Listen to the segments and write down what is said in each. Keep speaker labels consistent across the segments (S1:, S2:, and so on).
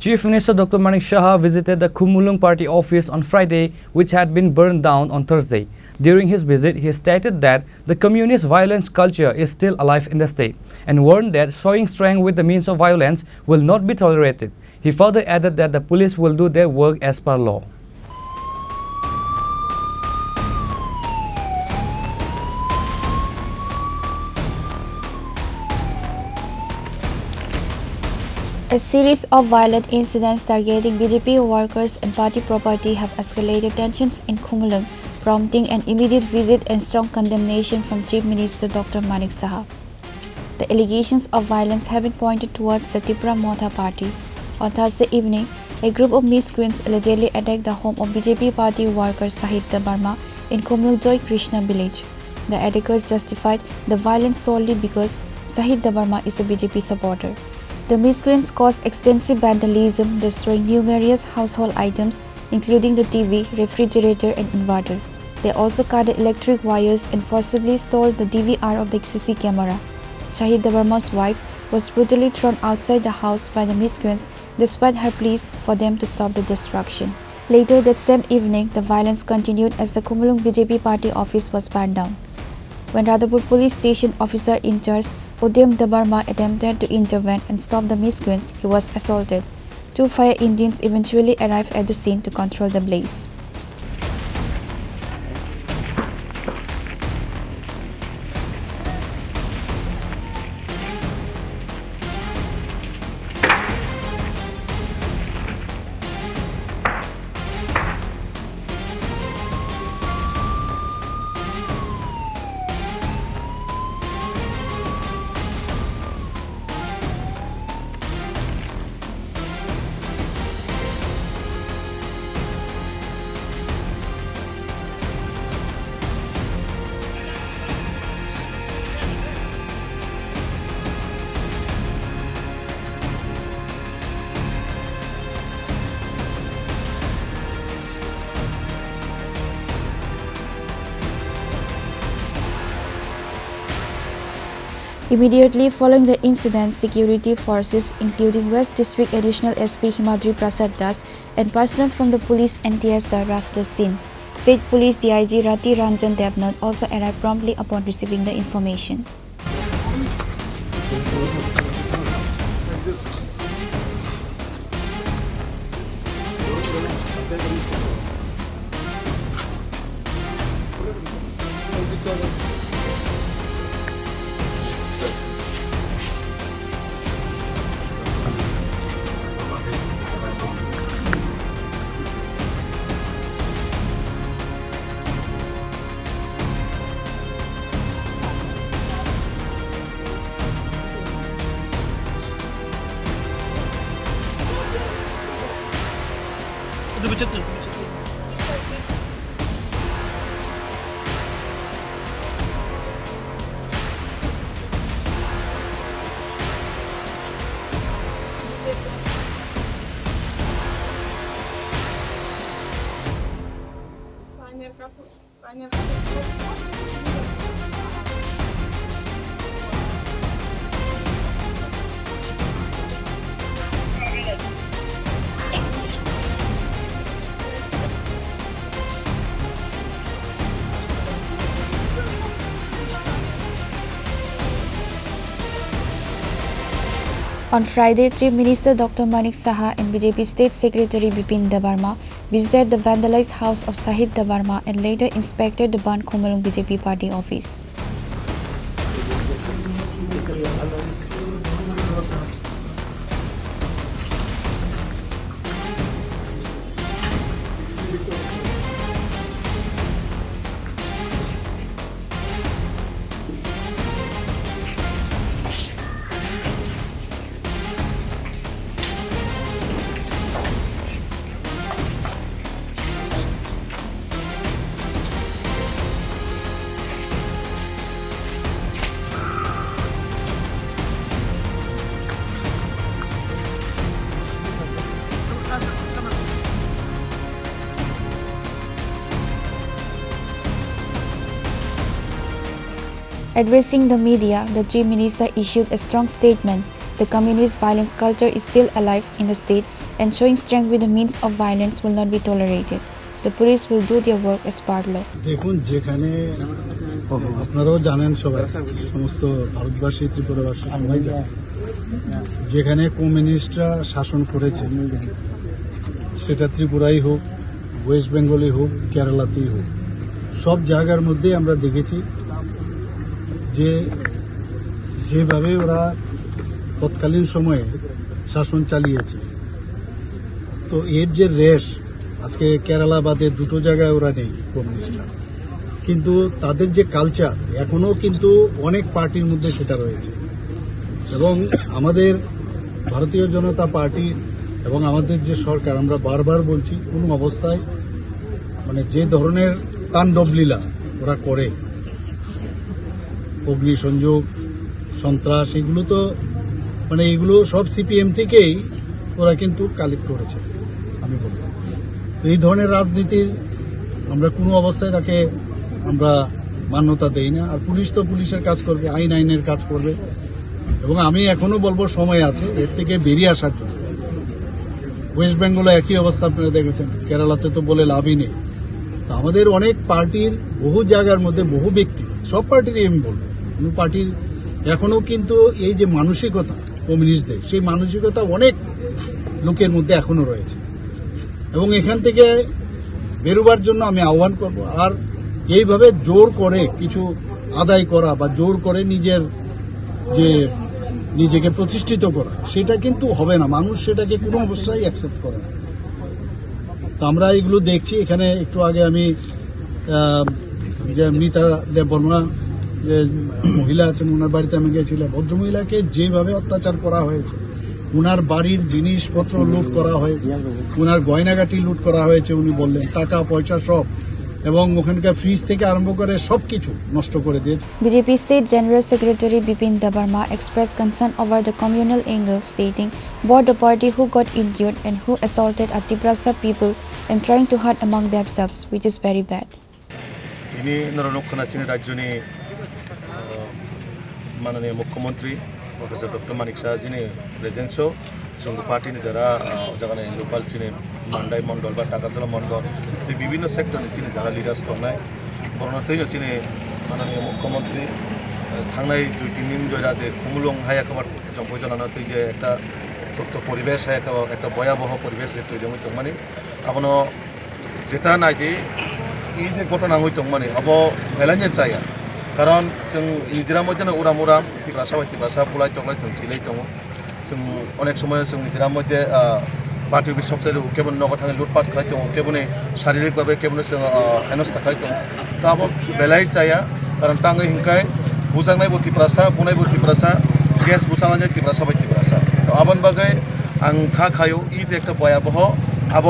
S1: Chief Minister Dr. Manik Saha visited the Khumulwng party office on Friday, which had been burned down on Thursday. During his visit, he stated that the communist violence culture is still alive in the state and warned that showing strength with the means of violence will not be tolerated. He further added that the police will do their work as per law.
S2: A series of violent incidents targeting BJP workers and party property have escalated tensions in Khumulwng, prompting an immediate visit and strong condemnation from Chief Minister Dr. Manik Saha. The allegations of violence have been pointed towards the Tripura party. On Thursday evening, a group of miscreants allegedly attacked the home of BJP party worker Sahit Barma in Khumulwng Joy Krishna village. The attackers justified the violence solely because Sahit Barma is a BJP supporter. The miscreants caused extensive vandalism, destroying numerous household items, including the TV, refrigerator, and inverter. They also cut the electric wires and forcibly stole the DVR of the CC camera. Shahid Barma's wife was brutally thrown outside the house by the miscreants despite her pleas for them to stop the destruction. Later that same evening, the violence continued as the Khumulwng BJP party office was burned down. When Radhapur police station officer in charge, Udyam Dabarma, attempted to intervene and stop the miscreants, he was assaulted. 2 fire engines eventually arrived at the scene to control the blaze. Immediately following the incident, security forces including West District Additional SP Himadri Prasad Das and personnel from the police NTSR rushed the scene. State Police DIG Rati Ranjan Devnath also arrived promptly upon receiving the information. On Friday, Chief Minister Dr. Manik Saha and BJP State Secretary Bipin Debarma visited the vandalized house of Sahit Debarma and later inspected the burned Khumulwng BJP party office. Addressing the media, the Chief Minister issued a strong statement the communist violence culture is still alive in the state and showing strength with the means of violence will not be tolerated. The police will do their work as per law.
S3: দেখুন, যেখানে আপনারাও জানেন, সবাই সমস্ত ভারতবাসী, ত্রিপুরাবাসী সবাই জানেন, যেখানে কমিউনিস্টরা শাসন করেছে, সেটা ত্রিপুরাই হোক, ওয়েস্ট বেঙ্গলই হোক, কেরালাতেই হোক, সব জায়গার মধ্যে আমরা দেখেছি যে যেভাবে ওরা তৎকালীন সময়ে শাসন চালিয়েছে। তো এর যে রেশ, আজকে কেরালা বাদে দুটো জায়গায় ওরা নেই কমিউনিস্টরা, কিন্তু তাদের যে কালচার এখনো কিন্তু অনেক পার্টির মধ্যে সেটা রয়েছে। এবং আমাদের ভারতীয় জনতা পার্টি এবং আমাদের যে সরকার, আমরা বারবার বলছি, কোনো অবস্থায় যে ধরনের তাণ্ডবলীলা ওরা করে, অগ্নিসংযোগ, সন্ত্রাস, এগুলো তো এগুলো সব সিপিএম থেকেই ওরা কিন্তু কালেক্ট করেছে। আমি বলছি এই ধরনের রাজনীতির আমরা কোনো অবস্থায় তাকে আমরা মান্যতা দেই না। আর পুলিশ তো পুলিশের কাজ করবে, আইনের কাজ করবে। এবং আমি এখনো বলবো সময় আছে এর থেকে বেরিয়ে আসার জন্য। ওয়েস্ট বেঙ্গলে একই অবস্থা আপনারা দেখেছেন, কেরালাতে তো বলে লাভই নেই। তো আমাদের অনেক পার্টির বহু জায়গার মধ্যে বহু ব্যক্তি, সব পার্টিরই আমি বলবো, কোনো পার্টির এখনো কিন্তু এই যে মানসিকতা কমিউনিস্টদের, সেই মানসিকতা অনেক লোকের মধ্যে এখনো রয়েছে। এবং এখান থেকে বেরোবার জন্য আমি আহ্বান করব। আর এইভাবে জোর করে কিছু আদায় করা বা জোর করে নিজেকে প্রতিষ্ঠিত করা, সেটা কিন্তু হবে না। মানুষ সেটাকে কোনো অবস্থায় অ্যাকসেপ্ট করে না। তো আমরা এগুলো দেখছি। এখানে একটু আগে আমি যে মিতা দেববর্মা যে মহিলা আছেন, ওনার বাড়িতে আমি গিয়েছিলাম। ভদ্রমহিলাকে যেভাবে অত্যাচার করা হয়েছে, ওনার বাড়ির জিনিসপত্র লুট করা হয়েছে, ওনার গয়নাগাটি লুট করা হয়েছে, উনি বললেন টাকা পয়সা সব, এবং ওখানকার ফ্রিজ থেকে আরম্ভ করে সবকিছু নষ্ট করে দিয়েছে।
S2: BJP State General Secretary Bipin Debarma expressed concern over the communal angle, stating both the party who got injured and who assaulted are Tripura people and trying to hurt among themselves, which is very bad.
S4: তিনি নরনক্ষণা চিনি রাজ্যনি মাননীয় মুখ্যমন্ত্রী professor doctor Manik Saha যিনি presence সঙ্গ পার্টিনি যারা জায়গায় local চিনি মান্ডাই মন্ডল বা টাকাতলা মন্ডল বিভিন্ন সেক্টরনি চিনি যারা লিডার্স দंनाय বরনাতেই চিনি মাননীয় মুখ্যমন্ত্রী থাंनाय 2-3 দিন ধরে যে খুমুলং হায়াকাবার জম্পই জানানো তুই যে একটা উত্তপ্ত পরিবেশ হায়াকাবা একটা ভয়াবহ পরিবেশ যে তৈরি হইতো আবনো যেটা নাকি এই যে ঘটনা হইতো আব ভেলাইনে চাইয়া কারণ जों निजरा मध्य उराम उराम तिफ्रासा बुलाय तगलाय जों थैलाय दङ जों अनेक समय जों निजरा मध्य पार्टी अफिस सबसे केवल नगद थाङै लुटपाट खालाय दङ केवल शारीरिक भावे केवल जों हेनस्था खालाय दङ ता अब बेलाय जाया कारण ताङै हिंखाय बुजांनाय तिफ्रासा बुनाय तिफ्रासा गेस बुजांनाय तिफ्रासा तो आबन बागै आं खायो इ जे একটা ভয়াবহ अब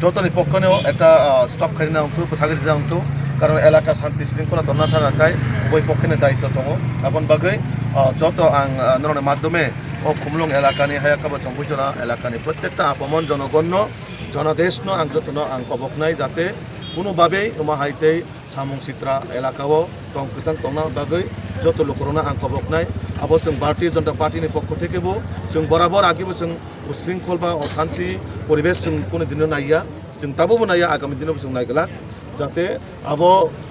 S4: যতনি পক্ষনেও একটা স্টপ খাই না হতো থাকি যা হতো কারণ এলাকা শান্তি শৃঙ্খলা তো না থাকায় ওই পক্ষে দায়িত্ব দङ আপন বাগৈ যত আং নরনের মাধ্যমে ও খুমলুং এলাকানি হায়াকাবা জম্পুজনা এলাকানি প্রত্যেকটা আপমন জনগণ্য জনদেশন আং যতন আং কবকনাই যাতে কোনোভাবেই উমাহাইতেই সামুং সিত্রা এলাকাও তংকুসাং তংনা বাগৈ যত লোকরনা আং কবকনাই আবো जों भारतीय जनता पार्टीनि पक्ष থেকেও जों बराबर आगेबो जों उशृंखल बा अशांति परिवेश जों কোনো দিনও नाया जों दाबो नाया आगामी दिनाव जों नायगला जाते अब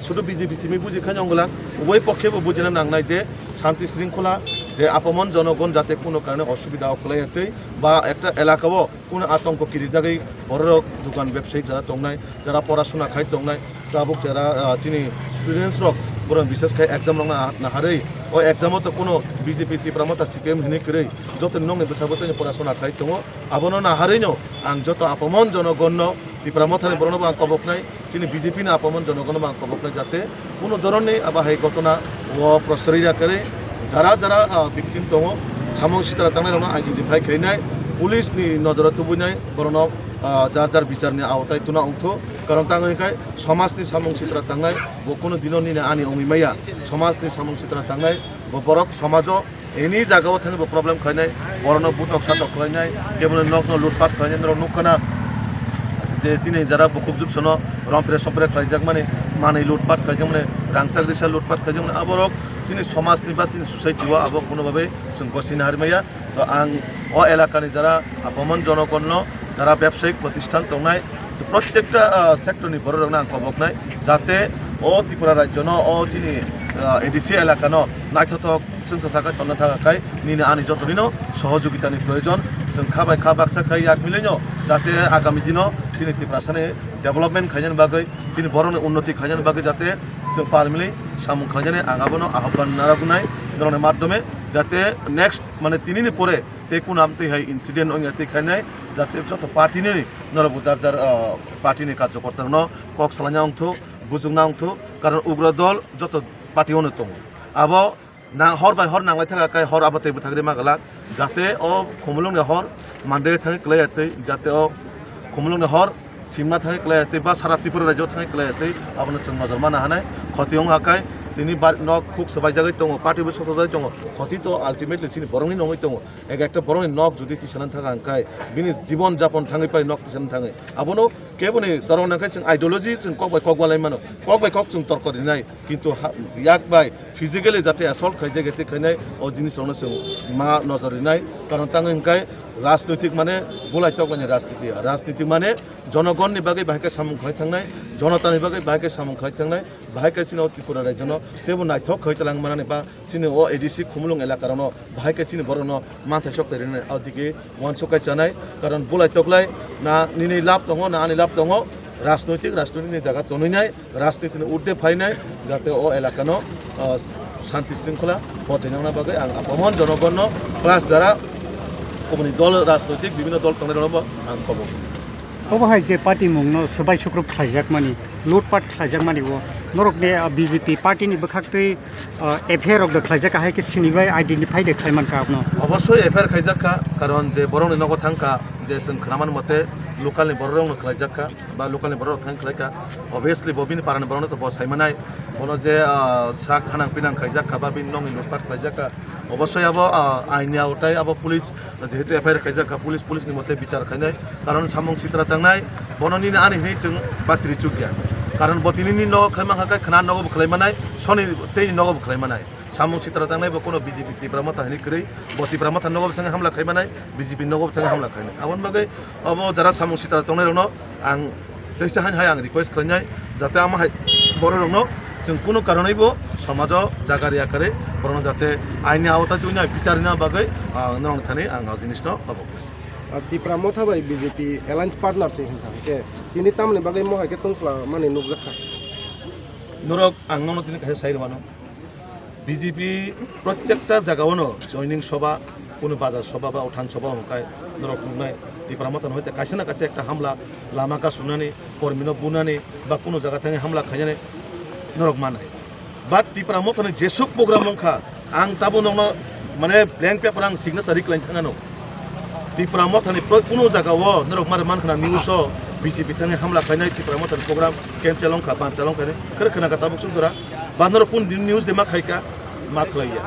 S4: शुद्ध बीजेपी सिमी बुझिखान अंगला उभय पक्षेबो बुझिना नांनाय जे शांति शृंखला जे आपमन जनगण जाते कोनो कारणे असुविधा खलायाते बा एकटा एलाकाओ कोनो आतंक किरि जागै बड़ दোকান ব্যবসায়ী যারা दंनाय যারা পড়াশোনা খাই दंनाय दाबुक যারা চিনি स्टूडेंट्स रक बरं विशेष खाय एग्जाम ना हारै ओ एग्जाम तो कोनो बीजेपी तिप्रामता सीपीएम हिनि करै जत नङै बेसाबते पढ़ाशोना खाय दङ आबनो ना हारैनो आं जत आपमन जनगण तिप्रामथानि बरनबो आं कबकनाय चिनि बीजेपी ना आपमन जनगण आं कबकनाय जाते कोनो धरननि आबा हाय घटना ओ प्रसरिया करे যারা যারা ভিকটিম दङ सामूहिक सिथारा थांनाय आइडेन्टिफाइ खालामनाय पुलिसनि नजराव तुबुनाय बरन जार बिचारनि आवताय तुना अंथो कारण तांगैखाय समाजनि सामूहिक सिथारा थांनाय बो कोनो दिननि आनि अंगिमाया समाजनि सामूहिक सिथारा थांनाय बो बरक समाज एनि जागाव थांनो प्रब्लेम खालामनाय बरन बुटक साटक खालामनाय केवल नग्न लुटपाट खालामनाय नुखना যে চিনি যারা বুকুকযুগ শোনো রমপ্রে সম্প্রে খাইজাক মানে লুটপাট খাইজাক রাংসাক রিসা লুটপাট খাইজাক আবরক চিনি সমাজনি বা চিনি সসাইটিও আবো কোনোভাবে जों গছিনো হারিমাইয়া তো আং এলাকানি যারা আপমন জনগণ যারা ব্যবসায়িক প্রতিষ্ঠান দंनाय প্রত্যেকটা সেক্টরনি বড় রকম আং কবকনাই যাতে ত্রিপুরা রাজ্য চিনি এডিসি এলাকা নাইথক जों सासाखाय तन्ना थाखाय निने आनि जतनिनो सहयोगितानि प्रयोजन जों खाबाय बाक्सा खाय याक मिलायनो जाते आगामी दिनाव चिनि त्रिपुरासानि डेभलपमेन्ट खायजानि बागै चिनि बर'नि उन्नति खायजानि बागै जाते जों पारमिलि सामुं खायजानि आगाबोनो आह्वान नारागुनाय धरনের माध्यमे जाते नेक्स्ट माने तिनिनि परे तेकु नामते हाय इन्सिडेंट ओंया तेखायनाय जाते जत पार्टीनि नरबु जार जार पार्टीनि कार्यकर्तानो कक सालायना अंथो बुजुंना अंथो कारण उग्र दल जत पार्टीयावनो दङ आबो ना हर बाय हर नांलाय थाखाय हर आबादैबो थाग्रे मागलाक जाते खुमुलुंनि हर मानदे थाङै क्लायातै जाते खुमुलुंनि हर सिमा थाङै क्लायातै बा सारा त्रिपुरा राज्योआव थाङै क्लायातै आबनो जों नजर मानो हानाय खतियाव हाकाय दिनै नक खुक सबाय जागै दङ पार्टीबो सथजाय दङ खति तो आल्टिमेटलि चिनि बरंनि नङै दङ একটা बरंनि नक जुदि तिसानानै थाङा आंखाय बिनि जीवन जापन थाङै पाय नक तिसानानै थाङै आबनो केबोनि दरंनाखाय जों आइडियोलॉजी जों कक बाय कक वालाय मानो कक बाय कक जों तर्क दिनाय किन्तु याक बाय फिजिकली जाते असल्ट खायजे गेते खायनाय ओ जिनिसआवनो जों मा नजर दिनाय कारण ताङै आंखाय राजनैतिक माने बुलाय तकलानि राजनीति माने जनगणनि बागै बाहायके सामुं खाय थांनाय जनतानि बागै बाहायके सामुं खाय थांनाय बाहायके सिनो त्रिपुरा राज्यनो तेबो नायथक खैतलां माने बा सिनो ओ एडिसि खुमुलुं एलाकारानो बाहायके सिनो बरनो माथाय सकतेरिने आदिके वानसकाय जानाय कारण बुलाय तकलाय ना निनि लाभ दङ ना आनि लाभ दङ राजनैतिकनि जागा तनैनाय राजनीतिनि उर्दे फायनाय जाते ओ एलाकानो शान्ति शृंखला हथैनांना बागै आं आपमन जनगण प्लास जारा कमनि दल राजनैतिक विभिन्न दल तंनायबो आं कबो
S5: अबहाय जे पार्टी मुंनो सबाय सुक्रुप खायजाक मानि लुटपाट खायजाक मानि वो नरकने बीजेपी पार्टी नि बखाक्तै एफआईआर अफ द खायजाक हाय के सिनिबाय आइडेंटिफाई दे खायमान का आपनो
S4: अवश्य एफआईआर खायजाका कारण जे बरंनि नगो थांका जे जों खोनामान मते लोकालनि बरंनो खायजाका बा लोकालनि बरं थां खायका अबियसलि बबिनि पारानि बरंनो तो बसायमानाय बनो जे साक खानां पिनां खायजाका बा बिनि नङि लुटपाट खायजाका अवश्य अब आइनि आवताय अब पुलिस जेहेतु एफआईआर खायजाका पुलिसनि मते बिचार खायनाय कारण सामुं सित्रा थांनाय बननि आनि हे जों बासिरि चुकिया कारण बतिनि न खायमा हाकाय खना नगो खायमानाय सनि तेनि नगो खायमानाय सामुं सित्रा थांनाय बो कोनो बीजेपी तिब्रामा थाहनि करै बतिब्रामा थांनगो थाङै हमला खायमानाय बीजेपी नगो थाङै हमला खायनाय आवन बागै अब जरा सामुं सित्रा थांनाय रनो आं दैसा हाय आं रिक्वेस्ट खायनाय जाते आमा बर'रनो जों कोनो कारनैबो समाजाव जागारि आकारे बरनो जाते आइनि आवता तुना बिचारना बागै नरं थानि आं जिनिसनो बाबो
S6: त्रिपुरा मथाबाय बीजेपी एलायन्स पार्टनारसिप हिंथा के तिनि तामने बागै महाय के तंख्ला माने नुगलाखा
S4: नरक आंनो तिनि खाय साइरवानो बीजेपी प्रत्येकटा जागावनो जयनिं सभा কোনো বাজার সভা বা উঠান সভা হকায় নরক নুনাय त्रिपुरा मथान হইতে কাছে না কাছে একটা হামলা লামাকা সুনানি কর্মীনো বুনানি বা কোনো জায়গা থেকে হামলা খাইনানে नरक मानाय बाट त्रिपुरा मथानि जेसुक प्रग्राम मंखा आं ताबो नंनो माने ब्लेंक पेपर आं सिग्नेचार क्लाइन थाङानो त्रिपुरा मथानि कोनो जागाव नरक मारे मानखना निउस बीजेपी थाङै हामला खायनाय त्रिपुरा मथानि प्रग्राम कैंसेल लंखा बानचा लंखाने खोना का ताबुक सुनजरा बानर कोन निउस दे मा खायका मा खलाया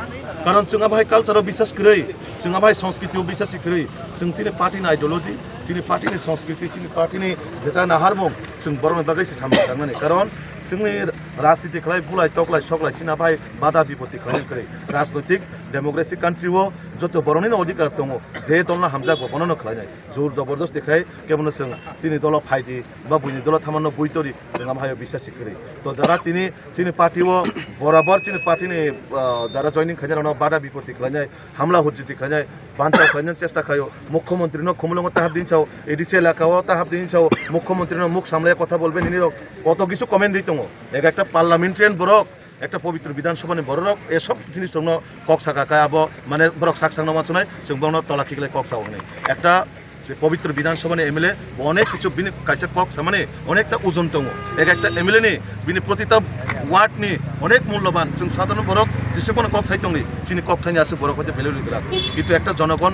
S4: कारण जोंहा बाहाय कालचाराव बिसास करै जोंहा बाहाय संस्कृतियाव बिसास करै जों सिनि पार्टीनि आइडियोलॉजी सिनि पार्टीनि संस्कृति सिनि पार्टीनि जेटा नाहारमं जों बर'नि बागैसो सामना थांनानै कारण जोंनि राजनीति खालाय बुलाय तकलाय सकलाय सिना बाहाय बादा बिपत्ति खालाय करै राजनैतिक डेमोक्रेसी कान्ट्रियाव जत बर'नि अधिकार दङ जे दलना हामजागो बननो खालायनाय जोर जबरदस्त देखाय केबनो जों सिनि दल फायदि बा बुनि दल थामानो बुइतरि जोंहा बाहाय बिसास करै तो जारा तिनि सिनि पार्टीयाव बराबर सिनि पार्टीनि जारा जयनिं खायनाराव बादा बिपत्ति खालायनाय हामला हुज्जिति खालायनाय बान्चा खालायनो चेष्टा खायो मुख्यमंत्रीनो खुमुलुंग ताहाब दिनसाव एडिसि एलाकाव ताहाब दिनसाव मुख्यमंत्रीनो मुख सामलाय কথা বলবে নিনি কত কিছু কমেন্ট দিত একটা পার্লামেন্টারিয়ান বরক একটা পবিত্র বিধানসভানি বরক এসব জিনিস কক সাকাকায় আব মানে বরক সাকসাংনো মানছনায় जों বাউনো তলাখিগলাই কক সাওনে একটা পবিত্র বিধানসভানি এমএলএ অনেক কিছু বিনি কাইসে কক সামানে অনেকটা ওজন দङ একটা এমএলএ নি বিনি প্রতিটা ওয়ার্ড नि अनेक मूल्यवान जों साधारण बरक जेसेबां कक साइ दंनि सिनि कक थाइनि आसो बरक हते भेलु लिग्रा किन्तु একটা জনগণ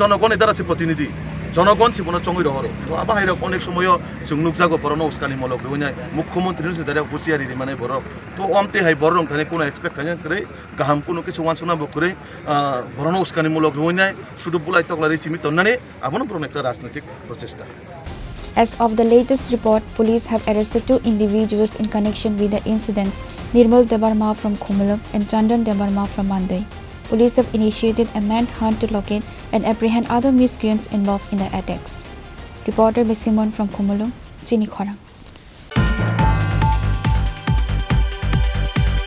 S4: जनगण एदार आसि प्रतिनिधि जनगण सिबनो चंगै रहरो तो आबाहाय रक अनेक समय जों नुकजागो बरनो उस्कानि मलक रइनाय मुख्यमंत्री से दारा हुसियारि माने बरक तो अमते हाय बरं थाने कोनो एक्सपेक्ट खायन करे गाहाम कोनो किछु वानसना बकरे बरनो उस्कानि मलक रइनाय सुदु बुलाय तकला रिसिमि तन्नाने आबनो बरन एकटा राजनैतिक प्रचेष्टा
S2: As of the latest report, police have arrested 2 individuals in connection with the incidents, Nirmal Debarma from Khumulwng and Chandan Debarma from Mandai. Police have initiated a manhunt to locate and apprehend other miscreants involved in the attacks. Reporter by Simon from Khumulwng, Chini Khorang.